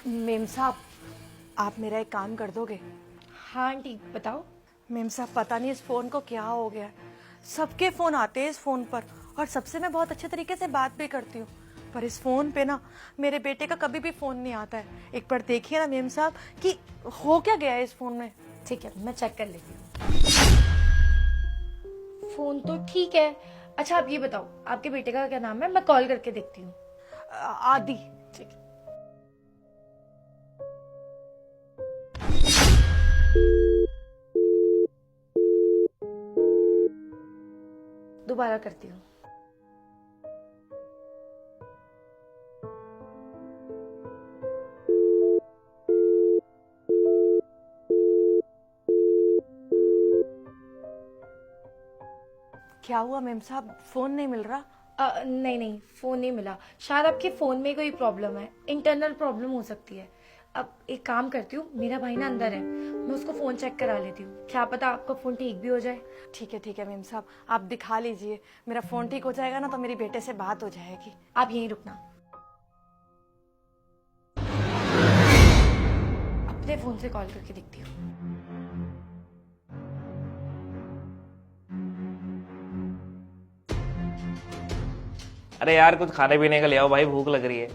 Ma'am साहब, आप मेरा एक काम कर दोगे? हाँ आंटी बताओ। मेम साहब, पता नहीं इस फ़ोन को क्या हो गया है। सबके फ़ोन आते हैं इस फ़ोन पर और सबसे मैं बहुत अच्छे तरीके से बात भी करती हूँ, पर इस फ़ोन पे ना मेरे बेटे का कभी भी फ़ोन नहीं आता है। एक बार देखिए ना मेम साहब कि हो क्या गया है इस फ़ोन में। ठीक है मैं चेक कर लेती हूँ। फोन तो ठीक है। अच्छा आप ये बताओ आपके बेटे का क्या नाम है, मैं कॉल करके देखती हूँ। आदि। ठीक है। दोबारा करती हूँ। क्या हुआ मेम साहब, फ़ोन नहीं मिल रहा? नहीं नहीं फोन नहीं मिला। शायद आपके फोन में कोई प्रॉब्लम है, इंटरनल प्रॉब्लम हो सकती है। अब एक काम करती हूँ, मेरा भाई ना अंदर है, मैं उसको फोन चेक करा लेती हूँ, क्या पता आपका फोन ठीक भी हो जाए। ठीक है मेम साहब, आप दिखा लीजिए। मेरा फ़ोन ठीक हो जाएगा ना तो मेरी बेटे से बात हो जाएगी। आप यहीं रुकना, अपने फोन से कॉल करके देखती हूँ। अरे यार कुछ खाने पीने का ले आओ भाई, भूख लग रही है।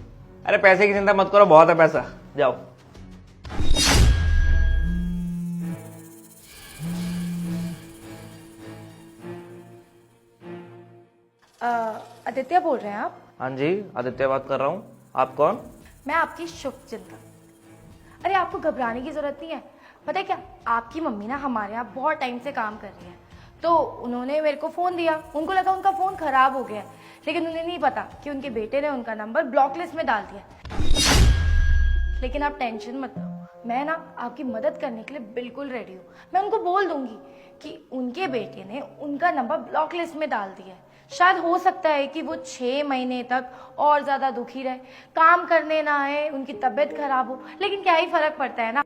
अरे पैसे की चिंता मत करो, बहुत है पैसा, जाओ। आदित्य बोल रहे हैं आप? हाँ जी, आदित्य बात कर रहा हूँ। आप कौन? मैं आपकी शुभचिंतक। अरे आपको घबराने की जरूरत नहीं है। पता है क्या, आपकी मम्मी ना हमारे यहाँ बहुत टाइम से काम कर रही है, तो उन्होंने मेरे को फोन दिया। उनको लगा उनका फोन खराब हो गया है, लेकिन उन्हें नहीं पता कि उनके बेटे ने उनका नंबर ब्लॉक लिस्ट में डाल दिया। लेकिन आप टेंशन मत लो, मैं ना आपकी मदद करने के लिए बिल्कुल रेडी हूँ। मैं उनको बोल दूंगी कि उनके बेटे ने उनका नंबर ब्लॉक लिस्ट में डाल दिया है। शायद हो सकता है कि वो 6 महीने तक और ज्यादा दुखी रहे, काम करने ना आए, उनकी तबीयत खराब हो, लेकिन क्या ही फर्क पड़ता है ना।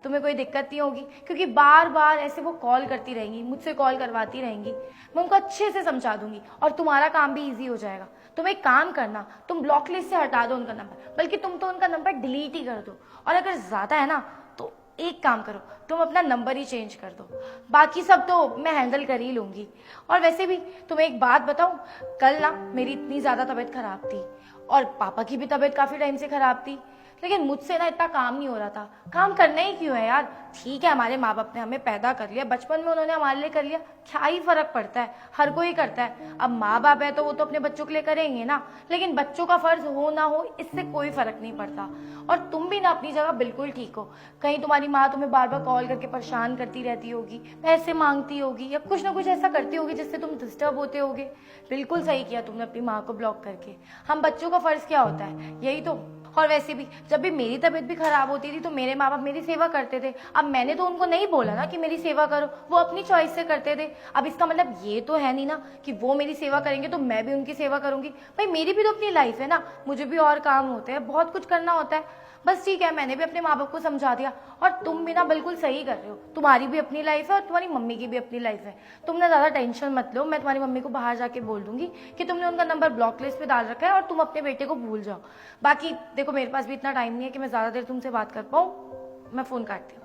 तुम्हें कोई दिक्कत नहीं होगी, क्योंकि बार बार ऐसे वो कॉल करती रहेंगी, मुझसे कॉल करवाती रहेंगी। मैं उनको अच्छे से समझा दूंगी और तुम्हारा काम भी इजी हो जाएगा। तुम एक काम करना, तुम ब्लॉक लिस्ट से हटा दो उनका नंबर, बल्कि तुम तो उनका नंबर डिलीट ही कर दो। और अगर ज्यादा है ना तो एक काम करो, तुम अपना नंबर ही चेंज कर दो। बाकी सब तो मैं हैंडल कर ही लूंगी। और वैसे भी तुम्हें एक बात बताऊं, कल ना मेरी इतनी ज्यादा तबीयत खराब थी और पापा की भी तबीयत काफी टाइम से खराब थी, लेकिन मुझसे ना इतना काम नहीं हो रहा था। काम करना ही क्यों है यार, ठीक है हमारे माँ बाप ने हमें पैदा कर लिया, बचपन में उन्होंने हमारे लिए कर लिया, क्या ही फर्क पड़ता है, हर कोई करता है। अब माँ बाप है तो वो तो अपने बच्चों के लिए करेंगे ना, लेकिन बच्चों का फर्ज हो ना हो इससे कोई फर्क नहीं पड़ता। और तुम भी ना अपनी जगह बिल्कुल ठीक हो। कहीं तुम्हारी माँ तुम्हें बार बार कॉल करके परेशान करती रहती होगी, पैसे मांगती होगी, या कुछ ना कुछ ऐसा करती होगी जिससे तुम डिस्टर्ब होते होगे। बिल्कुल सही किया तुमने अपनी माँ को ब्लॉक करके। हम बच्चों का फर्ज क्या होता है, यही तो। और वैसे भी जब भी मेरी तबीयत भी खराब होती थी तो मेरे माँ बाप मेरी सेवा करते थे। अब मैंने तो उनको नहीं बोला ना कि मेरी सेवा करो, वो अपनी चॉइस से करते थे। अब इसका मतलब ये तो है नहीं ना कि वो मेरी सेवा करेंगे तो मैं भी उनकी सेवा करूंगी। भाई मेरी भी तो अपनी लाइफ है ना, मुझे भी और काम होते हैं, बहुत कुछ करना होता है। बस ठीक है, मैंने भी अपने माँ बाप को समझा दिया। और तुम भी ना बिल्कुल सही कर रहे हो, तुम्हारी भी अपनी लाइफ है और तुम्हारी मम्मी की भी अपनी लाइफ है। तुम ना ज्यादा टेंशन मत लो, मैं तुम्हारी मम्मी को बाहर जाके बोल दूंगी कि तुमने उनका नंबर ब्लॉक लिस्ट पे डाल रखा है और तुम अपने बेटे को भूल जाओ। बाकी देखो मेरे पास भी इतना टाइम नहीं है कि मैं ज्यादा देर तुमसे बात कर पाऊँ, मैं फोन काटती हूँ।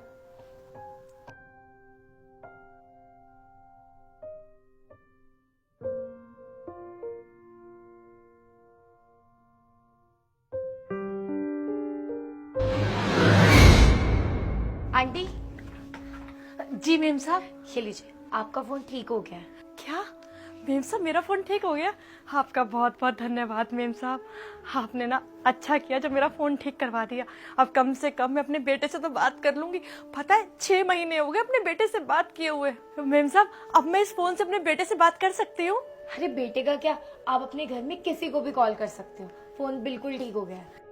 आंटी जी मेम साहब। ये लीजिए, आपका फोन ठीक हो गया है। क्या मेम साहब, मेरा फोन ठीक हो गया? आपका बहुत बहुत धन्यवाद मेम साहब। आपने ना अच्छा किया जो मेरा फोन ठीक करवा दिया। अब कम से कम मैं अपने बेटे से तो बात कर लूंगी। पता है 6 महीने हो गए अपने बेटे से बात किए हुए। मेम साहब, अब मैं इस फोन से अपने बेटे से बात कर सकती हूँ? अरे बेटे का क्या, आप अपने घर में किसी को भी कॉल कर सकते हो। फोन बिल्कुल ठीक हो गया है।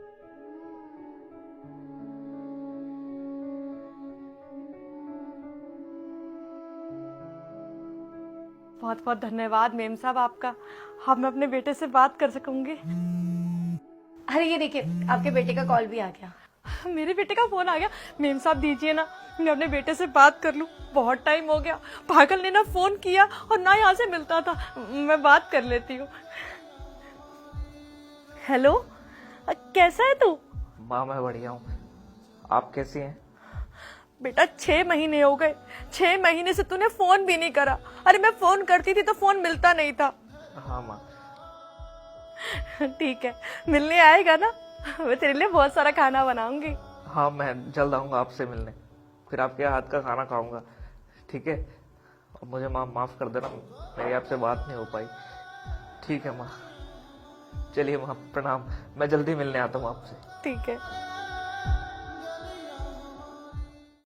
बहुत बहुत धन्यवाद मेम साहब आपका। अब मैं अपने बेटे से बात कर सकूंगी। अरे ये देखिए, आपके बेटे का कॉल भी आ गया। मेरे बेटे का फोन आ गया। मेम साहब दीजिए ना, मैं अपने बेटे से बात कर लूं। बहुत टाइम हो गया, पागल ने ना फोन किया और ना यहाँ से मिलता था। मैं बात कर लेती हूँ। हेलो, कैसा है तू? माँ मैं बढ़िया हूँ, आप कैसी हैं? बेटा 6 महीने हो गए, 6 महीने से तूने फोन भी नहीं करा। अरे मैं फोन करती थी तो फोन मिलता नहीं था। हाँ माँ। ठीक है, मिलने आएगा ना? मैं तेरे लिए बहुत सारा खाना बनाऊंगी। हाँ मैं जल्द आऊँगा आपसे मिलने, फिर आपके हाथ का खाना खाऊंगा, ठीक है? और मुझे माँ माफ़ कर देना, मेरी आपसे बात नहीं हो पाई। ठीक है माँ, चलिए माँ प्रणाम, मैं जल्दी मिलने आता हूँ आपसे। ठीक है।